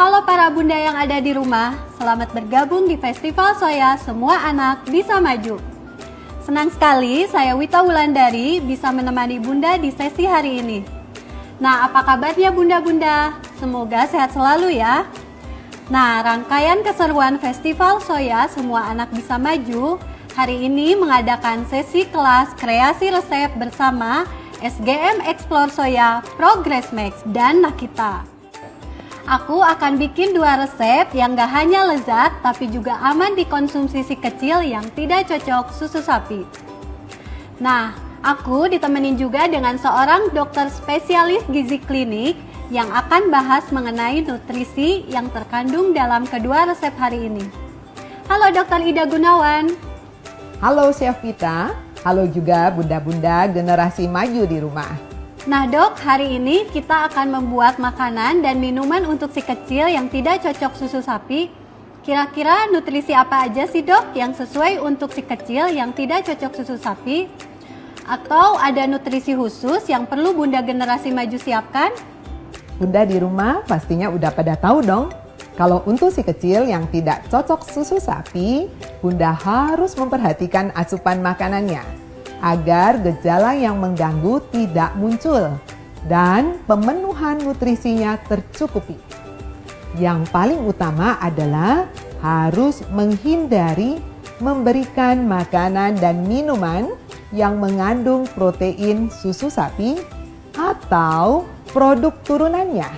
Halo para bunda yang ada di rumah, selamat bergabung di Festival Soya Semua Anak Bisa Maju. Senang sekali saya Wita Wulandari bisa menemani bunda di sesi hari ini. Nah, apa kabarnya bunda-bunda? Semoga sehat selalu ya. Nah, rangkaian keseruan Festival Soya Semua Anak Bisa Maju hari ini mengadakan sesi kelas kreasi resep bersama SGM Explore Soya, Progress Max, dan Nakita. Aku akan bikin 2 resep yang gak hanya lezat tapi juga aman dikonsumsi si kecil yang tidak cocok susu sapi. Nah, aku ditemenin juga dengan seorang dokter spesialis gizi klinik yang akan bahas mengenai nutrisi yang terkandung dalam kedua resep hari ini. Halo Dr. Ida Gunawan. Halo Chef Vita, halo juga bunda-bunda generasi maju di rumah. Nah dok, hari ini kita akan membuat makanan dan minuman untuk si kecil yang tidak cocok susu sapi. Kira-kira nutrisi apa aja sih dok yang sesuai untuk si kecil yang tidak cocok susu sapi? Atau ada nutrisi khusus yang perlu bunda generasi maju siapkan? Bunda di rumah pastinya udah pada tahu dong. Kalau untuk si kecil yang tidak cocok susu sapi, bunda harus memperhatikan asupan makanannya agar gejala yang mengganggu tidak muncul dan pemenuhan nutrisinya tercukupi. Yang paling utama adalah harus menghindari memberikan makanan dan minuman yang mengandung protein susu sapi atau produk turunannya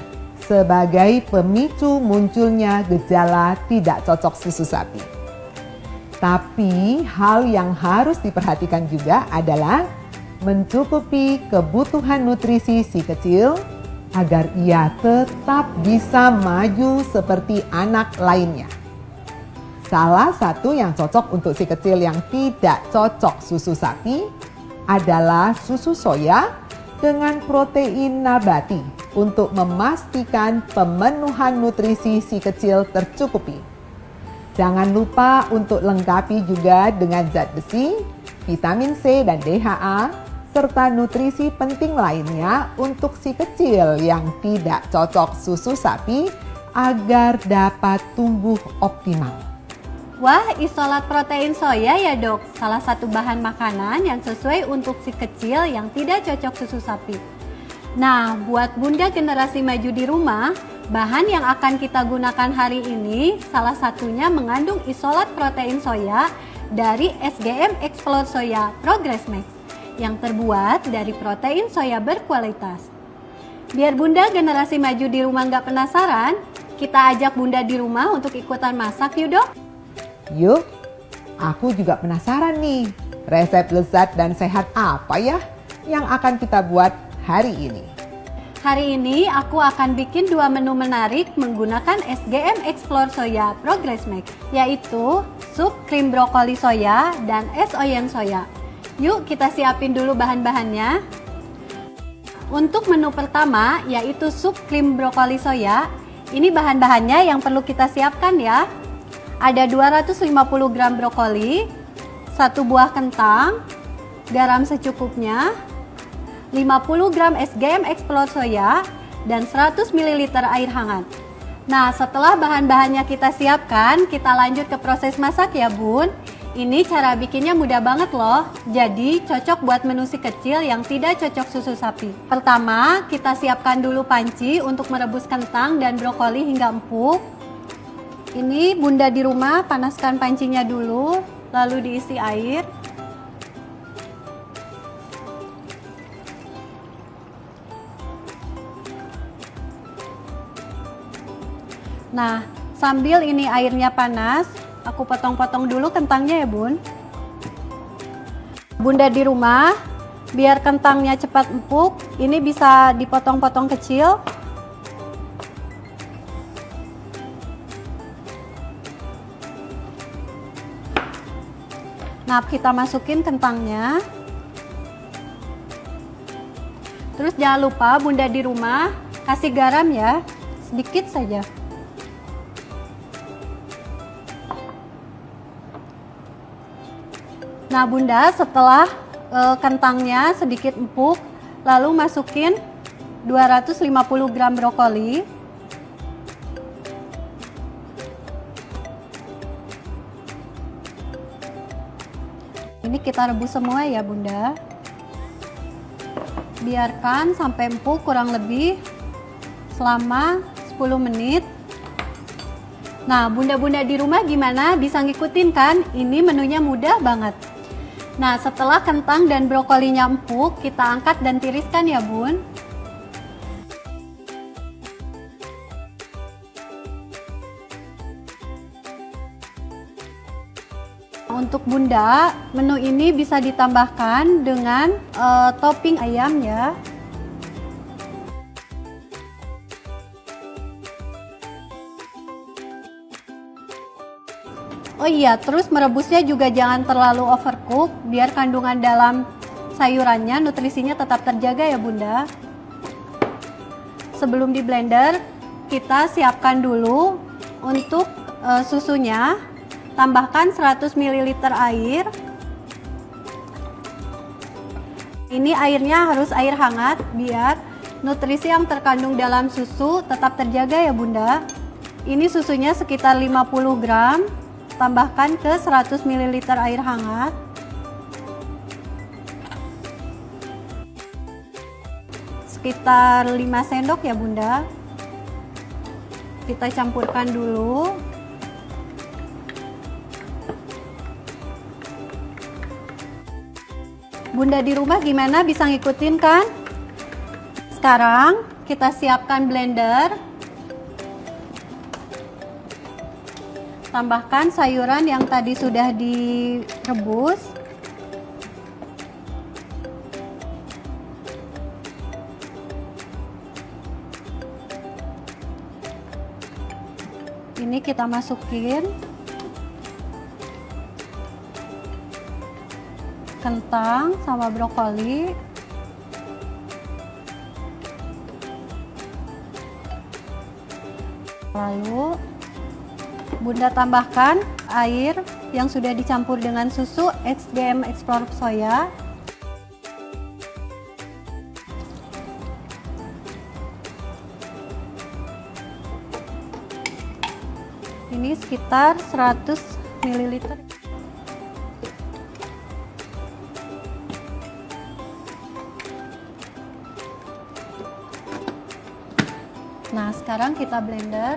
sebagai pemicu munculnya gejala tidak cocok susu sapi. Tapi hal yang harus diperhatikan juga adalah mencukupi kebutuhan nutrisi si kecil agar ia tetap bisa maju seperti anak lainnya. Salah satu yang cocok untuk si kecil yang tidak cocok susu sapi adalah susu soya dengan protein nabati untuk memastikan pemenuhan nutrisi si kecil tercukupi. Jangan lupa untuk lengkapi juga dengan zat besi, vitamin C dan DHA, serta nutrisi penting lainnya untuk si kecil yang tidak cocok susu sapi agar dapat tumbuh optimal. Wah, isolat protein soya ya dok, salah satu bahan makanan yang sesuai untuk si kecil yang tidak cocok susu sapi. Nah, buat bunda generasi maju di rumah, bahan yang akan kita gunakan hari ini salah satunya mengandung isolat protein soya dari SGM Explore Soya Progress Max yang terbuat dari protein soya berkualitas. Biar bunda generasi maju di rumah nggak penasaran, kita ajak bunda di rumah untuk ikutan masak yuk dok. Yuk, aku juga penasaran nih, resep lezat dan sehat apa ya yang akan kita buat hari ini? Hari ini aku akan bikin 2 menu menarik menggunakan SGM Explore Soya Progress Max, yaitu sup krim brokoli soya dan es oyen soya. Yuk kita siapin dulu bahan-bahannya. Untuk menu pertama yaitu sup krim brokoli soya, ini bahan-bahannya yang perlu kita siapkan ya. Ada 250 gram brokoli, 1 buah kentang, garam secukupnya, 50 gram SGM Explore Soya, dan 100 ml air hangat. Nah, setelah bahan-bahannya kita siapkan, kita lanjut ke proses masak ya bun. Ini cara bikinnya mudah banget loh, jadi cocok buat menu si kecil yang tidak cocok susu sapi. Pertama, kita siapkan dulu panci untuk merebus kentang dan brokoli hingga empuk. Ini bunda di rumah panaskan pancinya dulu, lalu diisi air. Nah, sambil ini airnya panas, aku potong-potong dulu kentangnya ya bun. Bunda di rumah, biar kentangnya cepat empuk, ini bisa dipotong-potong kecil. Nah, kita masukin kentangnya. Terus jangan lupa bunda di rumah kasih garam ya, sedikit saja. Nah bunda, setelah kentangnya sedikit empuk, lalu masukin 250 gram brokoli. kita rebus semua ya Bunda. Biarkan sampai empuk kurang lebih selama 10 menit. Nah, bunda-bunda di rumah gimana? Bisa ngikutin kan? Ini menunya mudah banget. Nah, setelah kentang dan brokolinya empuk, kita angkat dan tiriskan ya Bun. Untuk Bunda, menu ini bisa ditambahkan dengan topping ayam ya. Oh iya, terus merebusnya juga jangan terlalu overcook, biar kandungan dalam sayurannya, nutrisinya tetap terjaga ya Bunda. Sebelum di blender, kita siapkan dulu untuk susunya. Tambahkan 100 ml air. Ini airnya harus air hangat biar nutrisi yang terkandung dalam susu tetap terjaga ya Bunda. Ini susunya sekitar 50 gram. Tambahkan ke 100 ml air hangat. Sekitar 5 sendok ya Bunda. Kita campurkan dulu. Bunda di rumah gimana, bisa ngikutin kan? Sekarang kita siapkan blender. Tambahkan sayuran yang tadi sudah direbus. Ini kita masukin kentang sama brokoli. Lalu Bunda tambahkan air yang sudah dicampur dengan susu SGM Explore Soya. Ini sekitar 100 ml. Nah, sekarang kita blender.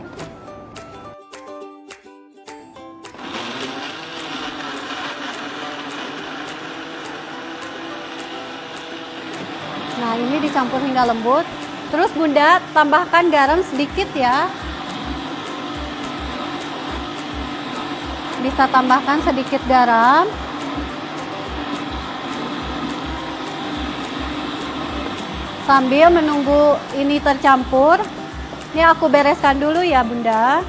Nah, ini dicampur hingga lembut. Terus Bunda tambahkan garam sedikit ya. Bisa tambahkan sedikit garam. Sambil menunggu ini tercampur, ini aku bereskan dulu ya Bunda.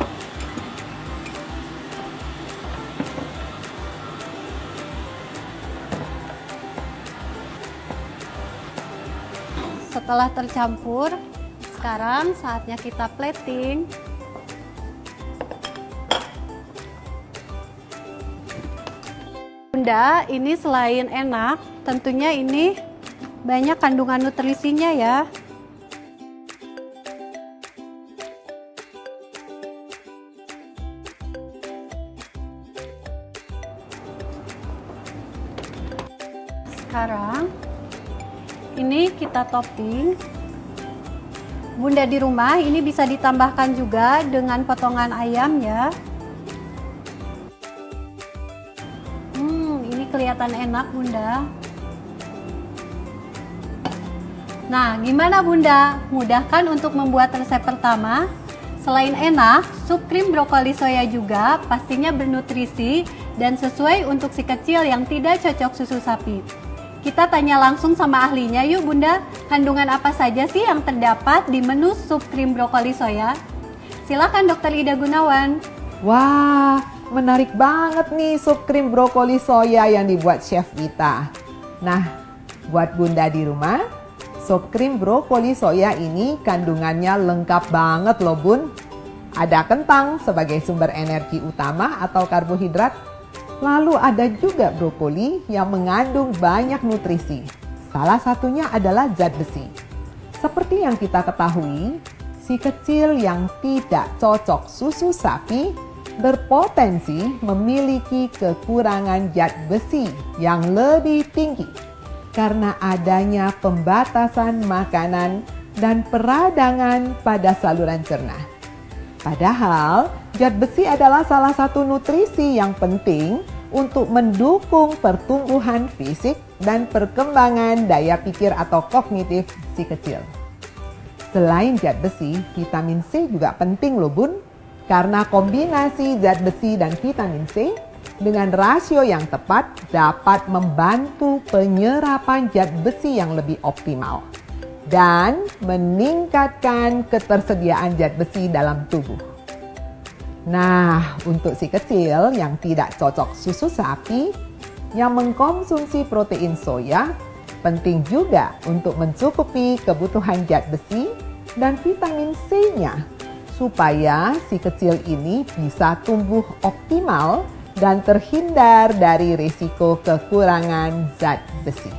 Setelah tercampur, sekarang saatnya kita plating. Bunda, ini selain enak, tentunya ini banyak kandungan nutrisinya ya. Sekarang ini kita topping. Bunda di rumah ini bisa ditambahkan juga dengan potongan ayam ya. Ini kelihatan enak Bunda. Nah, gimana Bunda? Mudah kan untuk membuat resep pertama? Selain enak, sup krim brokoli soya juga pastinya bernutrisi dan sesuai untuk si kecil yang tidak cocok susu sapi. Kita tanya langsung sama ahlinya yuk Bunda, kandungan apa saja sih yang terdapat di menu sup krim brokoli soya? Silakan Dr. Ida Gunawan. Wah, menarik banget nih sup krim brokoli soya yang dibuat Chef Vita. Nah, buat Bunda di rumah, sup krim brokoli soya ini kandungannya lengkap banget loh Bun. Ada kentang sebagai sumber energi utama atau karbohidrat. Lalu ada juga brokoli yang mengandung banyak nutrisi. Salah satunya adalah zat besi. Seperti yang kita ketahui, si kecil yang tidak cocok susu sapi berpotensi memiliki kekurangan zat besi yang lebih tinggi karena adanya pembatasan makanan dan peradangan pada saluran cerna. Padahal, zat besi adalah salah satu nutrisi yang penting untuk mendukung pertumbuhan fisik dan perkembangan daya pikir atau kognitif si kecil. Selain zat besi, vitamin C juga penting loh bun, karena kombinasi zat besi dan vitamin C dengan rasio yang tepat dapat membantu penyerapan zat besi yang lebih optimal dan meningkatkan ketersediaan zat besi dalam tubuh. Nah, untuk si kecil yang tidak cocok susu sapi, yang mengkonsumsi protein soya, penting juga untuk mencukupi kebutuhan zat besi dan vitamin C-nya supaya si kecil ini bisa tumbuh optimal dan terhindar dari risiko kekurangan zat besi.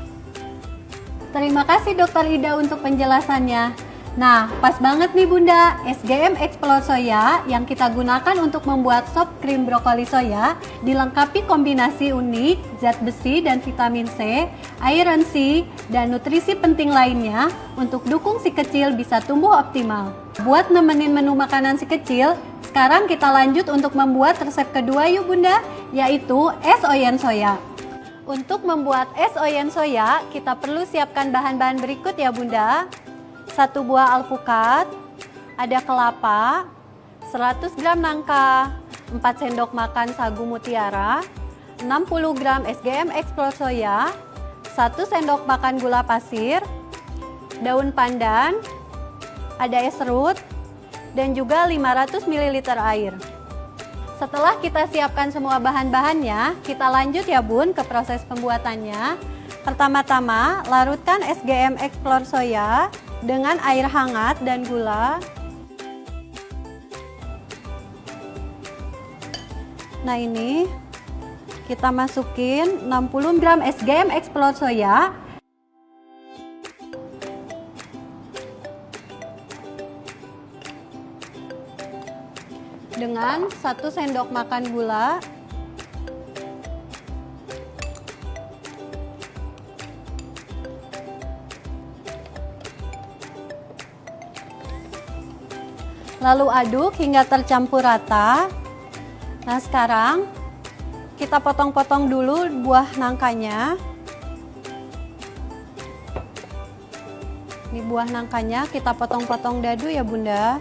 Terima kasih Dokter Ida untuk penjelasannya. Nah, pas banget nih Bunda, SGM Explore Soya yang kita gunakan untuk membuat sop krim brokoli soya dilengkapi kombinasi unik, zat besi dan vitamin C, iron C, dan nutrisi penting lainnya untuk dukung si kecil bisa tumbuh optimal. Buat nemenin menu makanan si kecil, sekarang kita lanjut untuk membuat resep kedua yuk Bunda, yaitu es oyen soya. Untuk membuat es oyen soya, kita perlu siapkan bahan-bahan berikut ya Bunda. 1 buah alpukat, ada kelapa, 100 gram nangka, 4 sendok makan sagu mutiara, 60 gram SGM Explore Soya, 1 sendok makan gula pasir, daun pandan, ada es serut, dan juga 500 ml air. Setelah kita siapkan semua bahan-bahannya, kita lanjut ya Bun ke proses pembuatannya. Pertama-tama, larutkan SGM Explore Soya dengan air hangat dan gula. Nah ini kita masukin 60 gram SGM Explore Soya. Dengan 1 sendok makan gula. Lalu aduk hingga tercampur rata. Nah sekarang kita potong-potong dulu buah nangkanya. Ini buah nangkanya kita potong-potong dadu ya Bunda.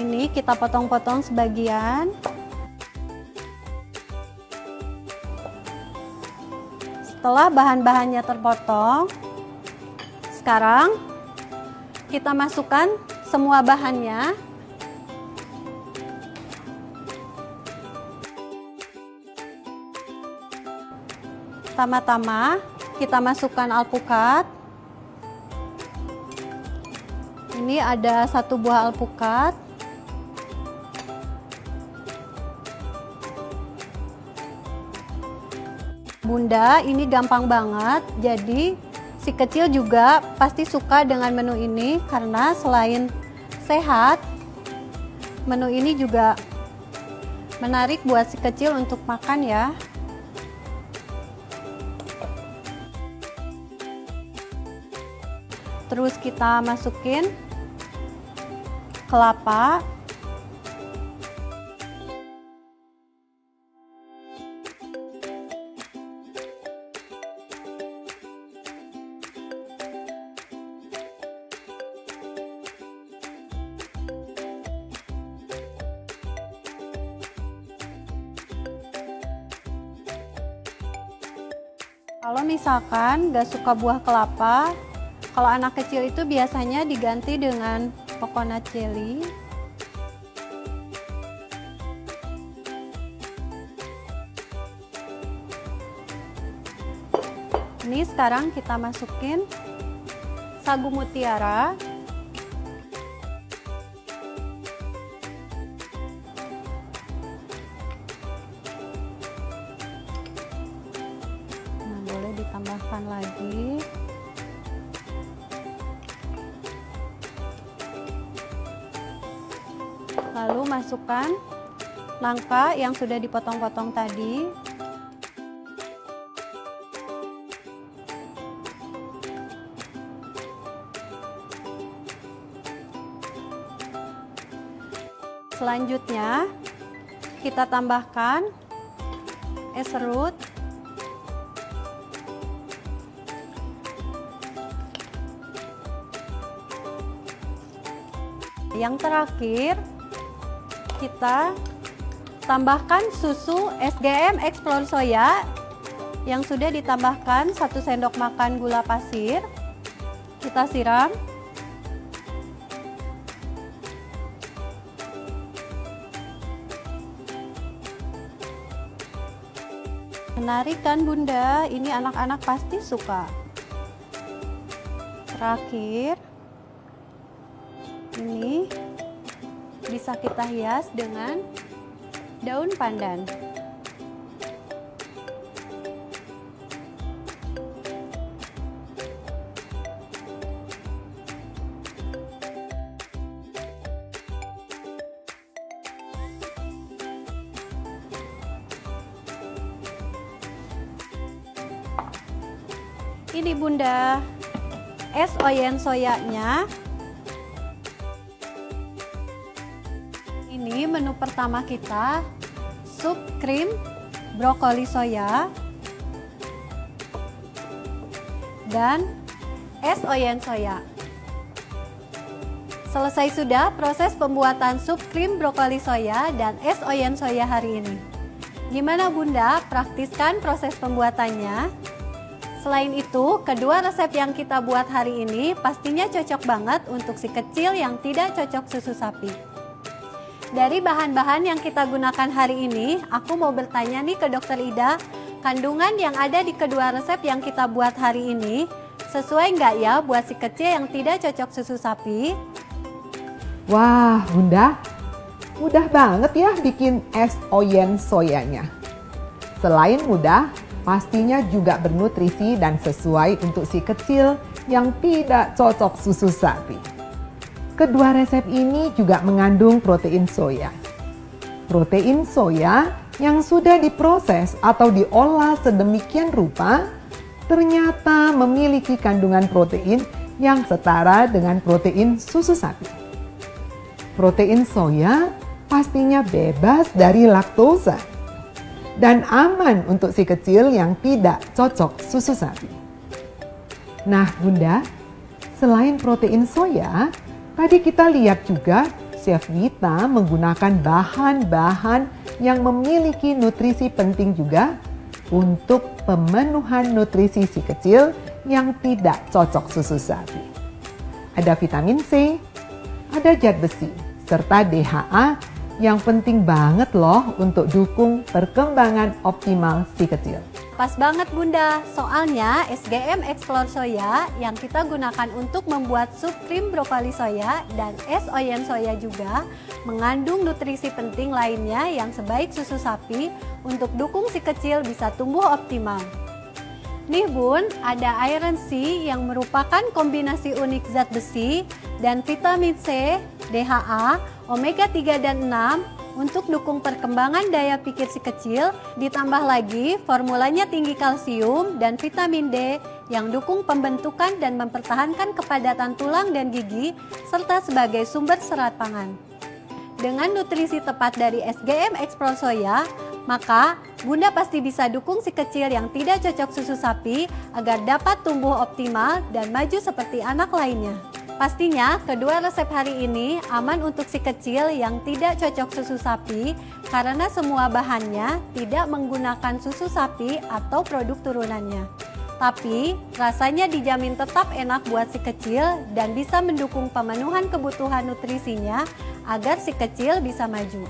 Ini kita potong-potong sebagian. Setelah bahan-bahannya terpotong, sekarang kita masukkan semua bahannya. Pertama-tama kita masukkan alpukat. Ini ada 1 buah alpukat. Bunda, ini gampang banget, jadi si kecil juga pasti suka dengan menu ini karena selain sehat, menu ini juga menarik buat si kecil untuk makan ya. Terus kita masukin kelapa. Kalau misalkan gak suka buah kelapa, kalau anak kecil itu biasanya diganti dengan coconut jelly. Ini sekarang kita masukin sagu mutiara. tambahkan lagi. Lalu masukkan nangka yang sudah dipotong-potong tadi. Selanjutnya kita tambahkan es serut. Yang terakhir kita tambahkan susu SGM Explore Soya yang sudah ditambahkan 1 sendok makan gula pasir. Kita siram. Menarik kan Bunda? Ini anak-anak pasti suka. Terakhir, ini bisa kita hias dengan daun pandan. Ini Bunda, es oyen soyanya. Ini menu pertama kita, sup krim brokoli soya dan es oyen soya. Selesai sudah proses pembuatan sup krim brokoli soya dan es oyen soya hari ini. Gimana Bunda, praktiskan proses pembuatannya? Selain itu, kedua resep yang kita buat hari ini pastinya cocok banget untuk si kecil yang tidak cocok susu sapi. Dari bahan-bahan yang kita gunakan hari ini, aku mau bertanya nih ke Dokter Ida, kandungan yang ada di kedua resep yang kita buat hari ini, sesuai nggak ya buat si kecil yang tidak cocok susu sapi? Wah, Bunda, mudah banget ya bikin es oyen soyanya. Selain mudah, pastinya juga bernutrisi dan sesuai untuk si kecil yang tidak cocok susu sapi. Kedua resep ini juga mengandung protein soya. Protein soya yang sudah diproses atau diolah sedemikian rupa ternyata memiliki kandungan protein yang setara dengan protein susu sapi. Protein soya pastinya bebas dari laktosa dan aman untuk si kecil yang tidak cocok susu sapi. Nah Bunda, selain protein soya, tadi kita lihat juga Chef Wita menggunakan bahan-bahan yang memiliki nutrisi penting juga untuk pemenuhan nutrisi si kecil yang tidak cocok susu sapi. Ada vitamin C, ada zat besi, serta DHA yang penting banget loh untuk dukung perkembangan optimal si kecil. Pas banget Bunda, soalnya SGM Explore Soya yang kita gunakan untuk membuat sup krim brokoli soya dan es oyen soya juga mengandung nutrisi penting lainnya yang sebaik susu sapi untuk dukung si kecil bisa tumbuh optimal. Nih Bun, ada iron C yang merupakan kombinasi unik zat besi dan vitamin C, DHA, omega 3 dan 6 untuk dukung perkembangan daya pikir si kecil, ditambah lagi formulanya tinggi kalsium dan vitamin D yang dukung pembentukan dan mempertahankan kepadatan tulang dan gigi serta sebagai sumber serat pangan. Dengan nutrisi tepat dari SGM Explore Soya, maka Bunda pasti bisa dukung si kecil yang tidak cocok susu sapi agar dapat tumbuh optimal dan maju seperti anak lainnya. Pastinya kedua resep hari ini aman untuk si kecil yang tidak cocok susu sapi karena semua bahannya tidak menggunakan susu sapi atau produk turunannya. Tapi rasanya dijamin tetap enak buat si kecil dan bisa mendukung pemenuhan kebutuhan nutrisinya agar si kecil bisa maju.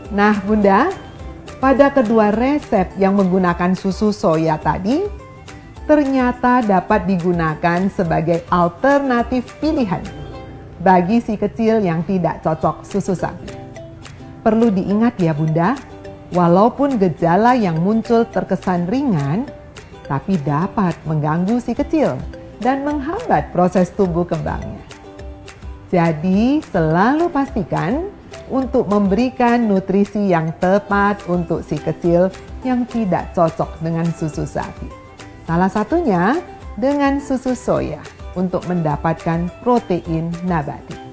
Nah Bunda, pada kedua resep yang menggunakan susu soya tadi, ternyata dapat digunakan sebagai alternatif pilihan bagi si kecil yang tidak cocok susu sapi. Perlu diingat ya Bunda, walaupun gejala yang muncul terkesan ringan, tapi dapat mengganggu si kecil dan menghambat proses tumbuh kembangnya. Jadi, selalu pastikan untuk memberikan nutrisi yang tepat untuk si kecil yang tidak cocok dengan susu sapi. Salah satunya dengan susu soya untuk mendapatkan protein nabati.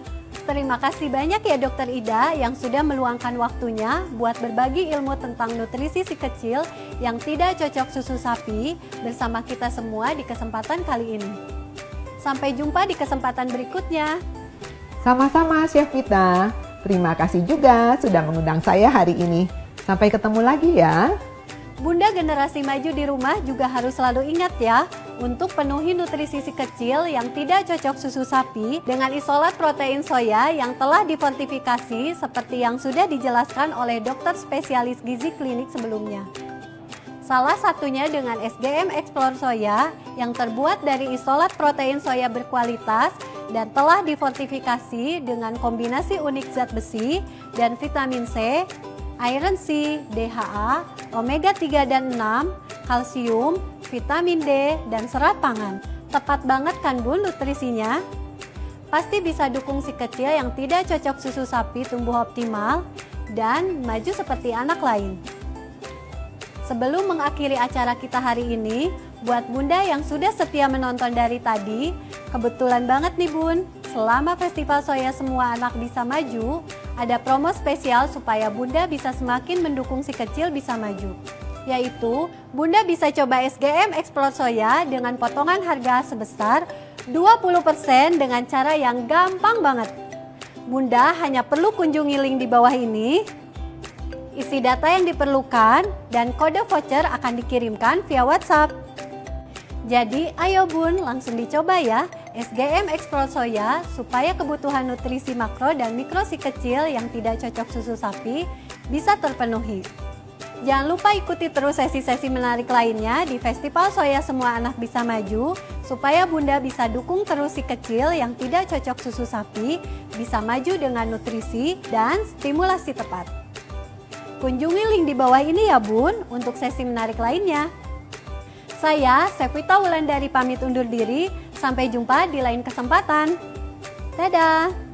Terima kasih banyak ya Dokter Ida yang sudah meluangkan waktunya buat berbagi ilmu tentang nutrisi si kecil yang tidak cocok susu sapi bersama kita semua di kesempatan kali ini. Sampai jumpa di kesempatan berikutnya. Sama-sama Chef Vita, terima kasih juga sudah mengundang saya hari ini. Sampai ketemu lagi ya. Bunda generasi maju di rumah juga harus selalu ingat ya, untuk penuhi nutrisi si kecil yang tidak cocok susu sapi dengan isolat protein soya yang telah difortifikasi seperti yang sudah dijelaskan oleh dokter spesialis gizi klinik sebelumnya. Salah satunya dengan SGM Explore Soya yang terbuat dari isolat protein soya berkualitas dan telah difortifikasi dengan kombinasi unik zat besi dan vitamin C, iron C, DHA, omega 3 dan 6, kalsium, vitamin D, dan serat pangan. Tepat banget kan Bun nutrisinya? Pasti bisa dukung si kecil yang tidak cocok susu sapi tumbuh optimal dan maju seperti anak lain. Sebelum mengakhiri acara kita hari ini, buat Bunda yang sudah setia menonton dari tadi, kebetulan banget nih Bun, selama Festival Soya Semua Anak Bisa Maju, ada promo spesial supaya Bunda bisa semakin mendukung si kecil bisa maju. Yaitu, Bunda bisa coba SGM Explore Soya dengan potongan harga sebesar 20% dengan cara yang gampang banget. Bunda hanya perlu kunjungi link di bawah ini, isi data yang diperlukan, dan kode voucher akan dikirimkan via WhatsApp. Jadi ayo Bun, langsung dicoba ya SGM Explore Soya supaya kebutuhan nutrisi makro dan mikro si kecil yang tidak cocok susu sapi bisa terpenuhi. Jangan lupa ikuti terus sesi-sesi menarik lainnya di Festival Soya Semua Anak Bisa Maju supaya Bunda bisa dukung terus si kecil yang tidak cocok susu sapi bisa maju dengan nutrisi dan stimulasi tepat. Kunjungi link di bawah ini ya Bun untuk sesi menarik lainnya. Saya, Chef Vita Wulandari pamit undur diri. Sampai jumpa di lain kesempatan. Dadah!